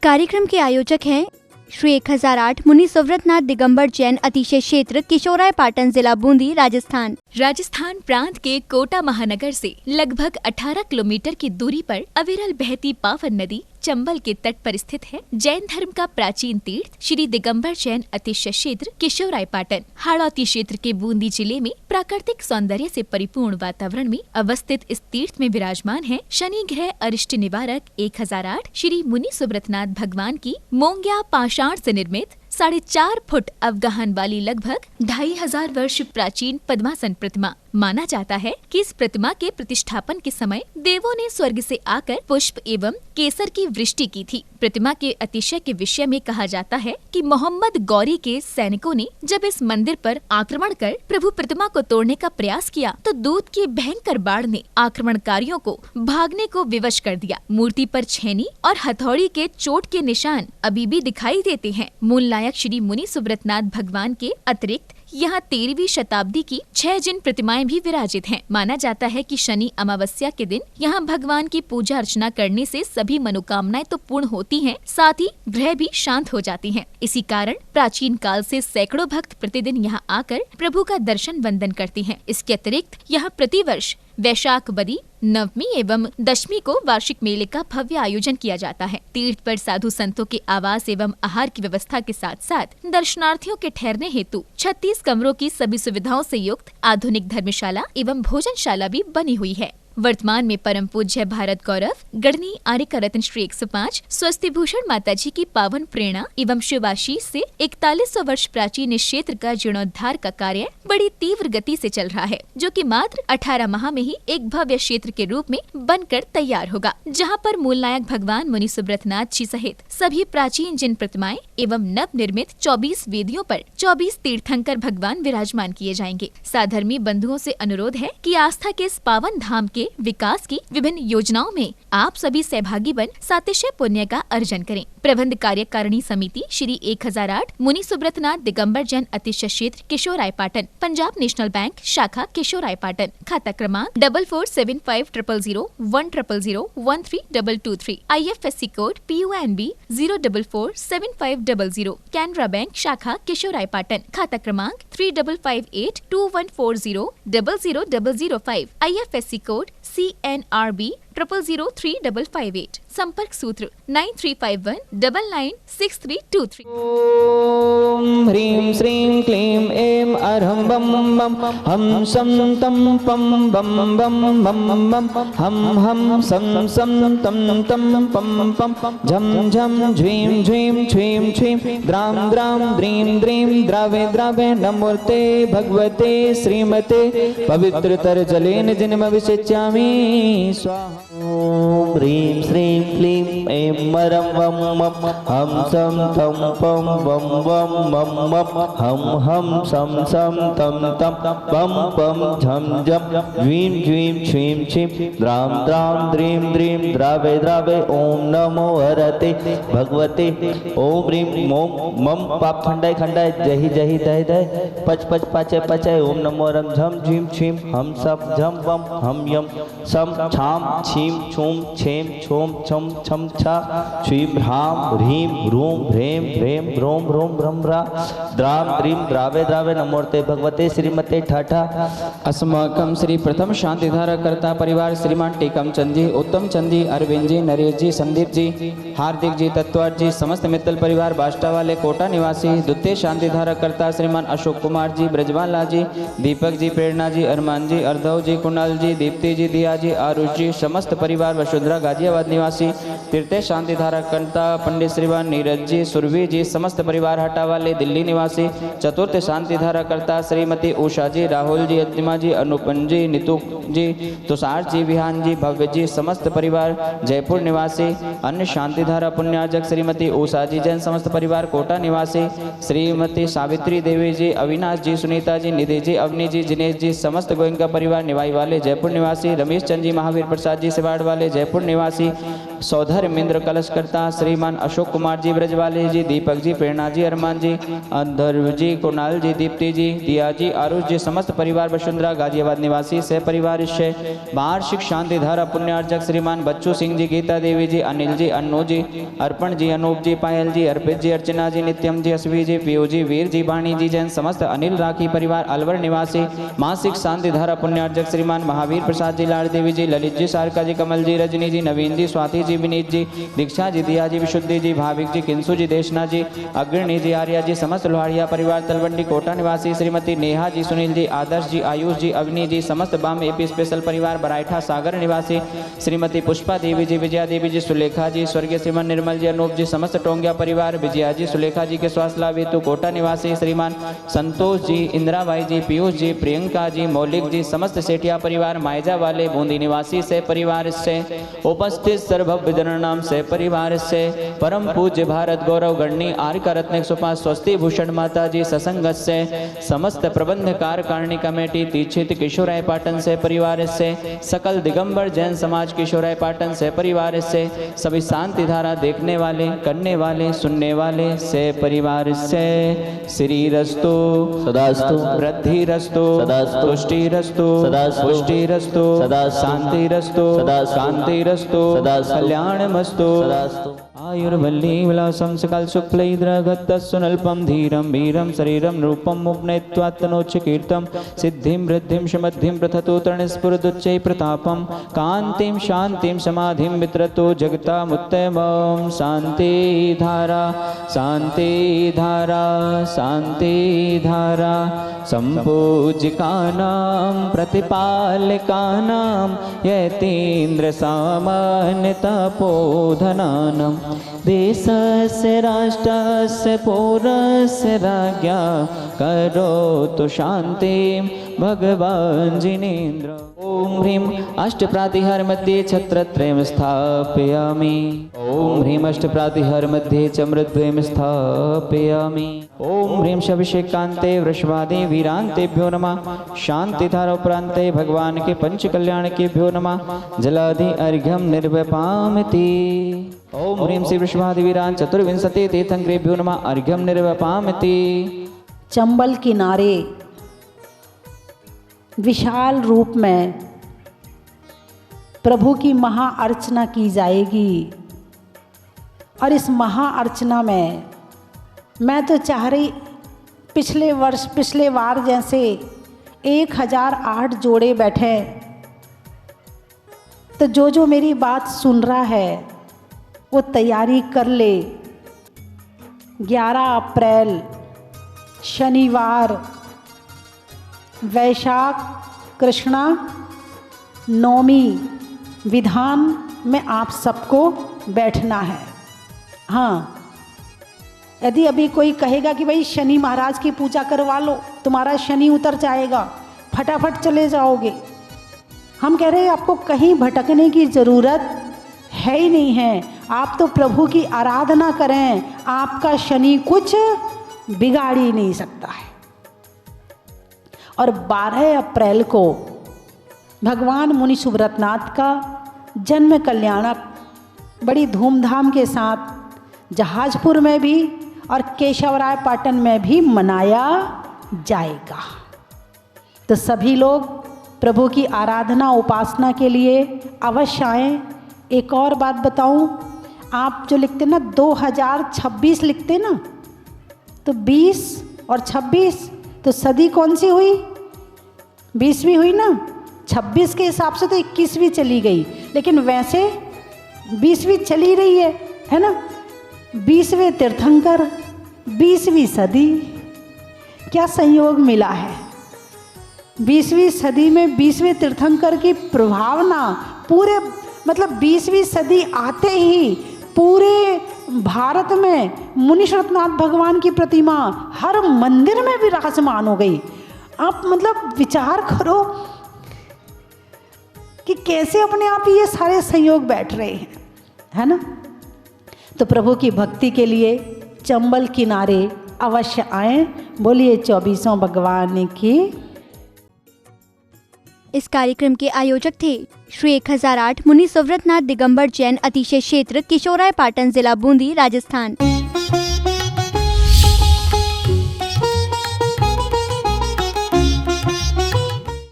कार्यक्रम के आयोजक हैं श्री 1008 मुनि सुव्रतनाथ दिगंबर जैन अतिशय क्षेत्र किशोराय पाटन जिला बूंदी राजस्थान। राजस्थान प्रांत के कोटा महानगर से लगभग 18 किलोमीटर की दूरी पर अविरल बहती पावन नदी चंबल के तट पर स्थित है। जैन धर्म का प्राचीन तीर्थ श्री दिगंबर जैन अतिशय क्षेत्र किशोराय पाटन हाड़ौती क्षेत्र के बूंदी जिले में प्राकृतिक सौंदर्य से परिपूर्ण वातावरण में अवस्थित इस तीर्थ में विराजमान है शनि ग्रह अरिष्ट निवारक 1008 श्री मुनि सुव्रतनाथ भगवान की मोंग्या पाषाण से निर्मित 4.5 फुट अवगाहन वाली लगभग 2500 वर्ष प्राचीन पद्मासन प्रतिमा। माना जाता है कि इस प्रतिमा के प्रतिष्ठापन के समय देवों ने स्वर्ग से आकर पुष्प एवं केसर की वृष्टि की थी। प्रतिमा के अतिशय के विषय में कहा जाता है कि मोहम्मद गौरी के सैनिकों ने जब इस मंदिर पर आक्रमण कर प्रभु प्रतिमा को तोड़ने का प्रयास किया तो दूत की भयंकर बाढ़ ने आक्रमणकारियों को भागने को विवश कर दिया। मूर्ति पर छेनी और हथौड़ी के चोट के निशान अभी भी दिखाई देते हैं। मूल नायक श्री मुनि सुव्रतनाथ भगवान के अतिरिक्त यहाँ 13वीं शताब्दी की 6 जिन प्रतिमाएं भी विराजित हैं। माना जाता है कि शनि अमावस्या के दिन यहाँ भगवान की पूजा अर्चना करने से सभी मनोकामनाएं तो पूर्ण होती हैं, साथ ही ग्रह भी शांत हो जाती हैं। इसी कारण प्राचीन काल से सैकड़ों भक्त प्रतिदिन यहाँ आकर प्रभु का दर्शन वंदन करते हैं। इसके अतिरिक्त यहाँ प्रतिवर्ष वैशाख बदी नवमी एवं दशमी को वार्षिक मेले का भव्य आयोजन किया जाता है। तीर्थ पर साधु संतों के आवास एवं आहार की व्यवस्था के साथ साथ दर्शनार्थियों के ठहरने हेतु 36 कमरों की सभी सुविधाओं से युक्त आधुनिक धर्मशाला एवं भोजनशाला भी बनी हुई है। वर्तमान में परम पूज्य भारत गौरव गढ़नी आर्यका रत्न श्री 105 स्वस्ति भूषण माता जी की पावन प्रेरणा एवं शिवाशीष से 4100 वर्ष प्राचीन इस क्षेत्र का जीर्णोद्धार का कार्य बड़ी तीव्र गति से चल रहा है, जो कि मात्र 18 माह में ही एक भव्य क्षेत्र के रूप में बनकर तैयार होगा, जहां पर मूल नायक भगवान मुनि सुव्रतनाथ जी सहित सभी प्राचीन जिन प्रतिमाएं एवं नव निर्मित 24 वेदियों पर 24 तीर्थंकर भगवान विराजमान किए जाएंगे। साधर्मी बंधुओं से अनुरोध है कि आस्था के इस पावन धाम के विकास की विभिन्न योजनाओं में आप सभी सहभागी बन सातिशय पुण्य का अर्जन करें। प्रबंध कार्यकारिणी समिति श्री 1008 मुनि सुव्रतनाथ दिगंबर जैन अतिशय क्षेत्र किशोराय पाटन, पंजाब नेशनल बैंक शाखा किशोराय पाटन, खाता क्रमांक 4475001000132223, IFSC code PUNB 0447500, Canara bank शाखा किशोराय पाटन, खाता क्रमांक 355821400005, IFSC कोड CNRB 00035558, संपर्क सूत्र 9351996323। ओम ह्रीं श्रीं क्लीं ऐं अरहं बम बम हम सम तम पम बम बम बम बम हम सम सम तम तम पम पम झम झम झ्वीं झ्वीं छ्वीं छ्वीं द्रां द्रां द्रीं द्रीं द्रावे द्रावे नमोते भगवते श्रीमते पवित्रतर जलेन जिनमभिषेच्यामि स्वाहा। ओम ह्रीं श्रीं क्लीं ऐं अरहं बम बम हम सम तम पम बम बम बम बम हम सम सम तम तम पम पम झम झम झ्वीं झ्वीं छ्वीं छ्वीं द्रां द्रां द्रीं द्रीं द्रावे द्रावे ओम नमो हरते भगवते ओम ह्रीं मोम मम पाप खंडाय खंडाय जहि जहि दय दय पच पच पाचय पचय ओम नमो रम झम झीं छीं हम सब झम बम हम यम सम छाम छीं छूम छेम छोम छम छम छा श्री ह्राम ह्रीं ह्रूं ह्रें ह्रें ह्रों ह्रों भ्रम ह्रा द्रां द्रीं द्रावे द्रावे नमोते भगवते श्रीमते ठाठा। अस्माकं श्री प्रथम शांतिधारा कर्ता परिवार श्रीमान टीकम चंद जी, उत्तम चंद जी, अरविंद जी, नरेश जी, संदीप जी, हार्दिक जी, तत्वार जी, समस्त मित्तल परिवार बाष्टा वाले कोटा निवासी, द्वितीय शांतिधारा कर्ता श्रीमान अशोक कुमार जी, ब्रजवान लाल जी, दीपक जी, प्रेरणा जी, अरमान जी, अर्धव जी, कुणाल जी, दीप्ति जी, दिया जी, आरुष जी, समस्त परिवार वसुंधरा गाजियाबाद निवासी, तृतीय शांतिधारा कर्ता पंडित श्रीमान नीरज जी, सुरभि जी, समस्त परिवार हटा वाले दिल्ली निवासी, चतुर्थ शांतिधारा कर्ता श्रीमती उषा जी, राहुल जी, अतिमा जी, अनुपन जी, नितु जी, तुषार जी, विहान जी, भव्य जी, समस्त परिवार जयपुर निवासी, अन्य शांतिधारा पुण्यार्जक श्रीमती उषा जी जैन, समस्त परिवार कोटा निवासी, श्रीमती सावित्री देवी जी, अविनाश जी, सुनीता जी, निधि जी, अवनी जी, जिनेश जी, समस्त गोयंका परिवार निवाई वाले जयपुर निवासी, रमेश चंद जी, महावीर प्रसाद जी, सिवाड़ वाले जयपुर निवासी, सौधर्मेंद्र कलशकर्ता श्रीमान अशोक कुमार जी ब्रजवाले जी, दीपक जी, प्रेरणा जी, अरमान जी, अध्वर्व जी, कुणाल जी, दीप्ति जी, दिया जी, आरुष जी, समस्त परिवार वसुंधरा गाजियाबाद निवासी सह परिवार से वार्षिक शांति धारा पुण्यार्चक श्रीमान बच्चू सिंह जी, गीता देवी जी, अनिल जी, अन्नू जी, अर्पण जी, अनूप जी, पायल जी, अर्पित जी, अर्चना जी, नित्यम जी, असवी जी, पीयू जी, वीर जी, वाणी जी, जैन समस्त अनिल राखी परिवार अलवर निवासी मासिक शांति धारा पुण्यार्चक श्रीमान महावीर प्रसाद जी, लाड़ देवी जी, ललित जी, सारका जी, कमल जी, रजनी जी, नवीन जी, स्वाति जी, विनीत जी, दीक्षा जी, दिया जी, विशुद्धि जी, भाविक जी, किंसु जी, देशना जी, अग्रणी जी, आर्या जी, समस्त लोहाड़िया परिवार तलवंडी कोटा निवासी श्रीमती नेहा जी, सुनील जी, आदर्श जी, आयुष जी, अग्नि जी, समस्त बाम एपी स्पेशल परिवार बराइठा सागर निवासी श्रीमती पुष्पा देवी जी, विजया देवी जी, सुलेखा जी, स्वर्गीय श्रीमान निर्मल जी, अनूप जी, समस्त टोंगिया परिवार विजया जी, सुलेखा जी के स्वास्थ्य लाभ हेतु कोटा निवासी श्रीमान संतोष जी, इंदिराबाई जी, पीयूष जी, प्रियंका जी, मौलिक जी, समस्त सेठिया परिवार मायजा वाले बूंदी निवासी से परिवार से उपस्थित सर्वभव्य नाम से परिवार से परम पूज्य भारत गौरव गणनी आर्य रत्न 105 स्वस्ति भूषण माता जी ससंगत से समस्त प्रबंध कार्यकारिणी कमेटी तीक्षित किशोराय पाटन से परिवार से सकल दिगंबर जैन समाज किशोराय पाटन से परिवार से सभी शांति धारा देखने वाले करने वाले सुनने वाले से परिवार से श्री रस्तु सदास्तु वृद्धि रस्तु सदास्तु तुष्टि रस्तु सदास्तु पुष्टि रस्तु सदास्तु शांति रस्तु सदास्तु कांति रस्तु सदास्तु कल्याण मस्तु सदास्तु आयुर्वल्ली विलासं सकल शुक्लैद्रगतस्वनल्पं धीरं वीरं शरीरं रूपं उपनेत्वात्तनोच्च कीर्तं सिद्धिं वृद्धिं समद्धिं प्रथतो तरणस्फुरदुच्चै प्रतापं कान्तिं शान्तिं समाधिं वितरतो जगतामुत्तमं शान्ति धारा शान्ति धारा शान्ति धारा सम्पूज्यकानां प्रतिपालकानां यतीन्द्र सामान्य तपोधनानां देशस्य राष्ट्रस्य पौरस्य राज्ञा करोतु शान्तिं भगवान् जिनेन्द्र। ओम ह्रीं अष्टप्रातिहार मध्ये छत्रत्रयं स्थापयामि। ओम ह्रीं अष्टप्रातिहार मध्ये चम्रद्वयं स्थापयामि। ओम ह्रीं शभिषेकान्ते वृषभादि वीरान्तेभ्यो नमः। शान्तिधारोपरान्ते भगवान के पंच कल्याण केभ्यो नमः। जलादि अर्घ्यं निर्वपामिति। ओम ह्रीं श्री वृषभादि वीरान् चतुर्विंशति तीर्थंकरेभ्यो नमः। अर्घ्यं निर्वपामिति। चंबल किनारे विशाल रूप में प्रभु की महा अर्चना की जाएगी और इस महा अर्चना में मैं तो चाह रही पिछले बार जैसे 1008 जोड़े बैठे, तो जो मेरी बात सुन रहा है वो तैयारी कर ले। 11 अप्रैल शनिवार वैशाख कृष्णा नवमी विधान में आप सबको बैठना है। हाँ, यदि अभी कोई कहेगा कि भाई शनि महाराज की पूजा करवा लो, तुम्हारा शनि उतर जाएगा, फटाफट चले जाओगे, हम कह रहे हैं आपको कहीं भटकने की ज़रूरत है ही नहीं है। आप तो प्रभु की आराधना करें, आपका शनि कुछ बिगाड़ ही नहीं सकता है। और 12 अप्रैल को भगवान मुनि सुव्रतनाथ का जन्म कल्याणक बड़ी धूमधाम के साथ जहाजपुर में भी और केशवराय पाटन में भी मनाया जाएगा। तो सभी लोग प्रभु की आराधना उपासना के लिए अवश्य आएँ। एक और बात बताऊं, आप जो लिखते ना 2026 लिखते ना, तो 20 और 26 तो सदी कौन सी हुई? 20वीं हुई ना। 26 के हिसाब से तो 21वीं चली गई, लेकिन वैसे 20वीं चली रही है ना। 20वें तीर्थंकर, 20वीं सदी, क्या संयोग मिला है। 20वीं सदी में 20वें तीर्थंकर की प्रभावना पूरे 20वीं सदी आते ही पूरे भारत में मुनि सुव्रतनाथ भगवान की प्रतिमा हर मंदिर में विराजमान हो गई। आप विचार करो कि कैसे अपने आप ये सारे संयोग बैठ रहे हैं, है ना। तो प्रभु की भक्ति के लिए चंबल किनारे अवश्य आएं। बोलिए 24 भगवान की। इस कार्यक्रम के आयोजक थे श्री 1008 मुनि सुव्रतनाथ दिगंबर जैन अतिशय क्षेत्र किशोराय पाटन जिला बूंदी राजस्थान।